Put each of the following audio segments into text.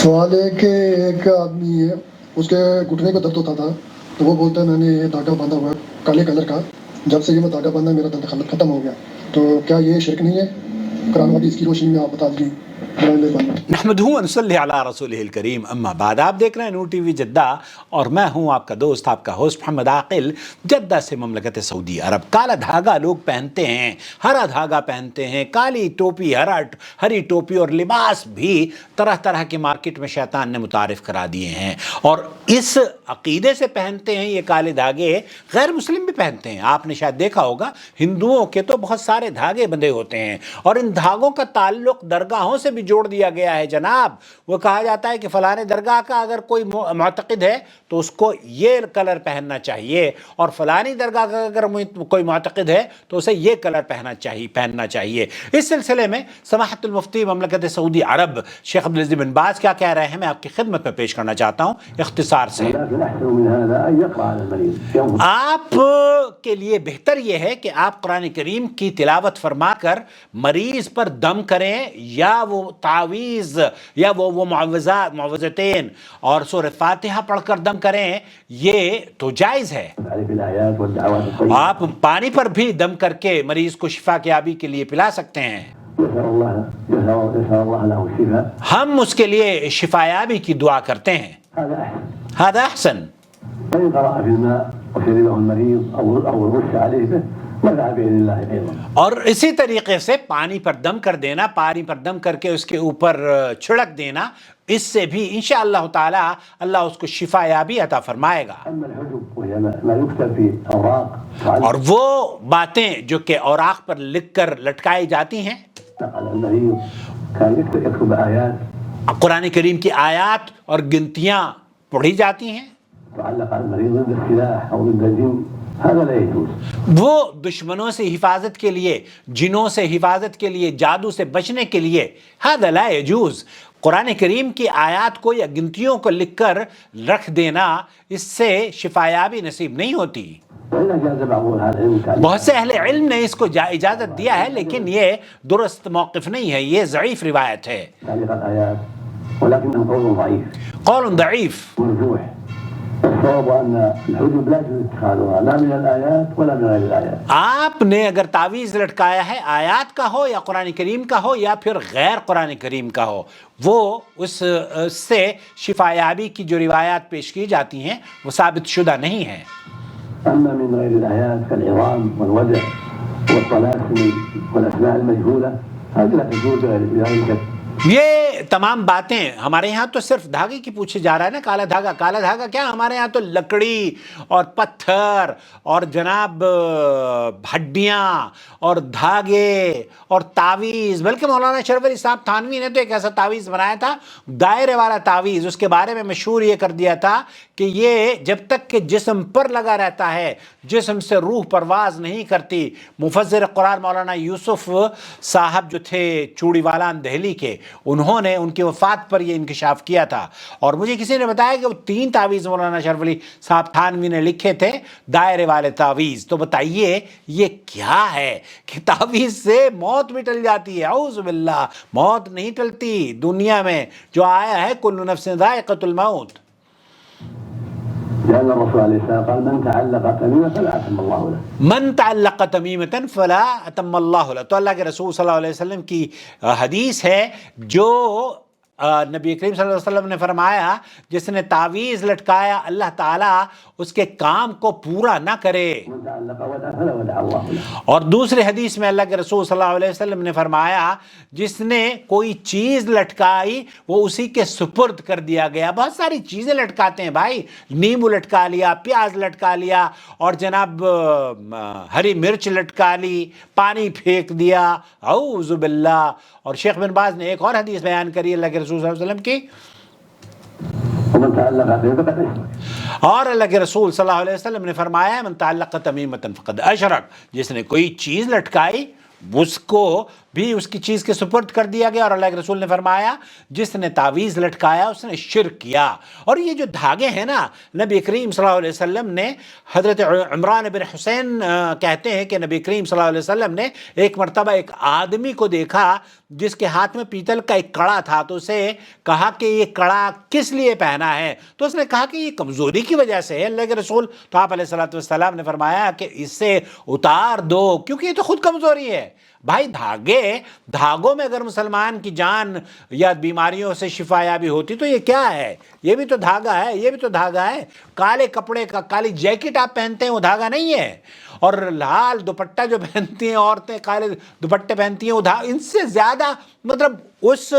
سوال ہے کہ ایک آدمی ہے، اس کے گھٹنے کو درد ہوتا تھا، تو وہ بولتا ہے میں نے یہ دھاگا باندھا ہوا ہے کالے کلر کا، جب سے یہ میں دھاگا باندھا میرا درد ختم ہو گیا، تو کیا یہ شرک نہیں ہے؟ قرآن و حدیث کی روشنی میں آپ بتا دیجیے، برائے مہربانی۔ نحمدہ ونصلی علی رسولہ الکریم، اما بعد۔ آپ دیکھ رہے ہیں نور ٹی وی جدہ اور میں ہوں آپ کا دوست، آپ کا ہوسٹ محمد عاقل، جدہ سے مملکت سعودی عرب۔ کالا دھاگا لوگ پہنتے ہیں، ہرا دھاگا پہنتے ہیں، کالی ٹوپی، ہری ٹوپی اور لباس بھی طرح طرح کے مارکیٹ میں شیطان نے متعارف کرا دیے ہیں، اور اس عقیدے سے پہنتے ہیں یہ کالے دھاگے۔ غیر مسلم بھی پہنتے ہیں، آپ نے شاید دیکھا ہوگا ہندوؤں کے تو بہت سارے دھاگے بندھے ہوتے ہیں، اور ان دھاگوں کا تعلق درگاہوں سے بھی جوڑ دیا گیا ہے جناب۔ وہ کہا جاتا ہے کہ فلانے درگاہ کا اگر کوئی معتقد ہے تو اس کو یہ کلر پہننا چاہیے، اور فلانی درگاہ کا اگر کوئی معتقد ہے تو اسے یہ کلر پہننا چاہیے۔ اس سلسلے میں سماحت المفتی مملکت سعودی عرب شیخ عبدالعزیز بن باز کیا کہہ رہے ہیں، میں آپ کی خدمت میں پیش کرنا چاہتا ہوں اختصار سے۔ آپ کے لیے بہتر یہ ہے کہ آپ قرآن کریم کی تلاوت فرما کر مریض پر دم کریں، یا وہ تعویذ یا وہ معوذتین اور سورہ فاتحہ پڑھ کر دم کریں، یہ تو جائز ہے۔ آپ پانی پر بھی دم کر کے مریض کو شفا یابی کے لیے پلا سکتے ہیں، ہم اس کے لیے شفا یابی کی دعا کرتے ہیں۔ هذا احسن۔ اور اسی طریقے سے پانی پر دم کر دینا، پانی پر دم کر کے اس کے اوپر چھڑک دینا، اس سے بھی انشاءاللہ تعالی اللہ اس کو شفا یابی عطا فرمائے گا۔ اور وہ باتیں جو کہ اوراق پر لکھ کر لٹکائی جاتی ہیں، قرآن کریم کی آیات اور گنتیاں پڑھی جاتی ہیں، وہ دشمنوں سے حفاظت کے لیے، جنوں سے حفاظت کے لیے، جادو سے بچنے کے لیے، هذا لا يجوز۔ قرآن کریم کی آیات کو یا گنتیوں کو لکھ کر رکھ دینا، اس سے شفا یابی نصیب نہیں ہوتی۔ بہت سے اہل علم نے اس کو اجازت دیا ہے، لیکن یہ درست موقف نہیں ہے، یہ ضعیف روایت ہے، قول ضعیف۔ آپ نے اگر تعویذ لٹکایا ہے، آیات کا ہو یا قرآن کریم کا ہو یا پھر غیر قرآن کریم کا ہو، وہ اس سے شفا یابی کی جو روایات پیش کی جاتی ہیں وہ ثابت شدہ نہیں ہیں۔ أما من غير الآيات كالعظام والوجع والطلاسم والأسماء المجهولة هذه لا تجوز بذلك۔ یہ تمام باتیں ہمارے یہاں تو صرف دھاگے کی پوچھے جا رہا ہے نا، کالا دھاگا، کالا دھاگا کیا، ہمارے یہاں تو لکڑی اور پتھر اور جناب ہڈیاں اور دھاگے اور تعویذ، بلکہ مولانا شرف علی صاحب تھانوی نے تو ایک ایسا تعویذ بنایا تھا، دائرے والا تعویذ، اس کے بارے میں مشہور یہ کر دیا تھا کہ یہ جب تک کہ جسم پر لگا رہتا ہے، جسم سے روح پرواز نہیں کرتی۔ مفسر قرآن مولانا یوسف صاحب جو تھے چوڑی والان دہلی کے، انہوں نے ان کی وفات پر یہ انکشاف کیا تھا، اور مجھے کسی نے بتایا کہ وہ 3 تعویذ مولانا شرف علی صاحب تھانوی نے لکھے تھے، دائرے والے تعویذ۔ تو بتائیے یہ کیا ہے کہ تعویذ سے موت بھی ٹل جاتی ہے؟ اعوذ باللہ، موت نہیں ٹلتی دنیا میں، جو آیا ہے کل نفس ذائقۃ الموت۔ لأن الرسول عليه السلام قال من تعلق تميمة فلا أتم الله له، من تعلق تمیمة فلا اتم اللہ له۔ تو اللہ کے رسول صلی اللہ علیہ وسلم کی حدیث ہے، جو نبی کریم صلی اللہ علیہ وسلم نے فرمایا جس نے تعویذ لٹکایا اللہ تعالیٰ اس کے کام کو پورا نہ کرے۔ من تعلق ودعا فلا ودع الله له۔ اور دوسرے حدیث میں اللہ کے رسول صلی اللہ علیہ وسلم نے فرمایا جس نے کوئی چیز لٹکائی وہ اسی کے سپرد کر دیا گیا۔ بہت ساری چیزیں لٹکاتے ہیں بھائی، نیمبو لٹکا لیا، پیاز لٹکا لیا، اور جناب ہری مرچ لٹکا لی، پانی پھینک دیا، اعوذ باللہ۔ اور شیخ بن باز نے ایک اور حدیث بیان کری اللہ کے رسول صلی اللہ علیہ وسلم کی، ومن تعلق تميمة فقد أشرك۔ اور اللہ کے رسول صلی اللہ علیہ وسلم نے فرمایا من تعلق تمیمة فقد اشرک، جس نے کوئی چیز لٹکائی اس کو بھی اس کی چیز کے سپرد کر دیا گیا، اور اللہ کے رسول نے فرمایا جس نے تعویذ لٹکایا اس نے شرک کیا۔ اور یہ جو دھاگے ہیں نا، نبی کریم صلی اللہ علیہ وسلم نے، حضرت عمران بن حسین کہتے ہیں کہ نبی کریم صلی اللہ علیہ وسلم نے ایک مرتبہ ایک آدمی کو دیکھا جس کے ہاتھ میں پیتل کا ایک کڑا تھا، تو اسے کہا کہ یہ کڑا کس لیے پہنا ہے؟ تو اس نے کہا کہ یہ کمزوری کی وجہ سے ہے اللہ کے رسول۔ تو آپ علیہ السلام نے فرمایا کہ اس سے اتار دو، کیونکہ یہ تو خود کمزوری ہے۔ بھائی دھاگوں میں اگر مسلمان کی جان یا بیماریوں سے شفا یابی ہوتی تو یہ کیا ہے؟ یہ بھی تو دھاگا ہے، یہ بھی تو دھاگا ہے۔ کالے کپڑے کا، کالی جیکٹ آپ پہنتے ہیں وہ دھاگا نہیں ہے، اور لال دوپٹہ جو پہنتی ہیں عورتیں، کالے دوپٹے پہنتی ہیں وہ ان سے زیادہ، مطلب اس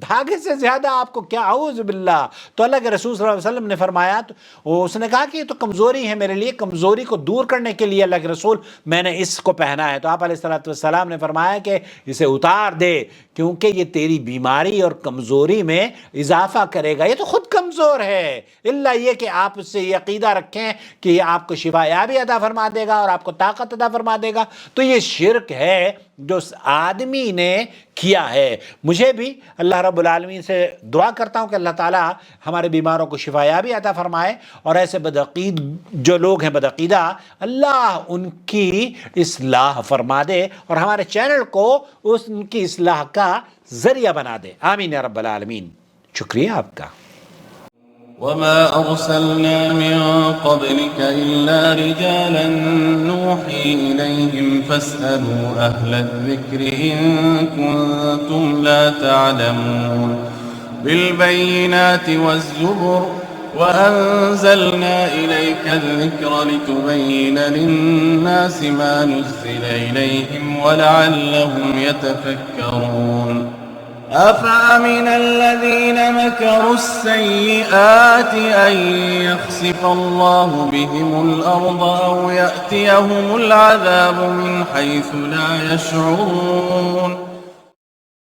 دھاگے سے زیادہ آپ کو کیا، اعوذ باللہ۔ تو اللہ کے رسول صلی اللہ علیہ وسلم نے فرمایا، تو اس نے کہا کہ یہ تو کمزوری ہے میرے لیے، کمزوری کو دور کرنے کے لیے اللہ کے رسول میں نے اس کو پہنا ہے۔ تو آپ علیہ السلام نے فرمایا کہ اسے اتار دے، کیونکہ یہ تیری بیماری اور کمزوری میں اضافہ کرے گا، یہ تو خود کمزور ہے، اللہ یہ کہ آپ اس سے یہ عقیدہ رکھیں کہ یہ آپ کو شفا یابی عطا فرما دے گا اور آپ کو طاقت عطا فرما دے گا۔ تو یہ شرک ہے جو اس آدمی نے کیا ہے۔ مجھے بھی اللہ رب العالمین سے دعا کرتا ہوں کہ اللہ تعالیٰ ہمارے بیماروں کو شفا یابی عطا فرمائے، اور ایسے بدعقید جو لوگ ہیں بدعقیدہ، اللہ ان کی اصلاح فرما دے اور ہمارے چینل کو ان کی اصلاح کا ذریعہ بنا دے، آمین یا رب العالمین۔ شکریہ آپ کا۔ وما أرسلنا من قبلك إلا رجالا نوحي إليهم فاسألوا أهل الذكر إن كنتم لا تعلمون بالبينات والزبر وأنزلنا إليك الذكر لتبين للناس ما نزل إليهم ولعلهم يتفكرون أفأمن الذين مكروا السيئات أن يخسف الله بهم الأرض أو يأتيهم العذاب من حيث لا يشعرون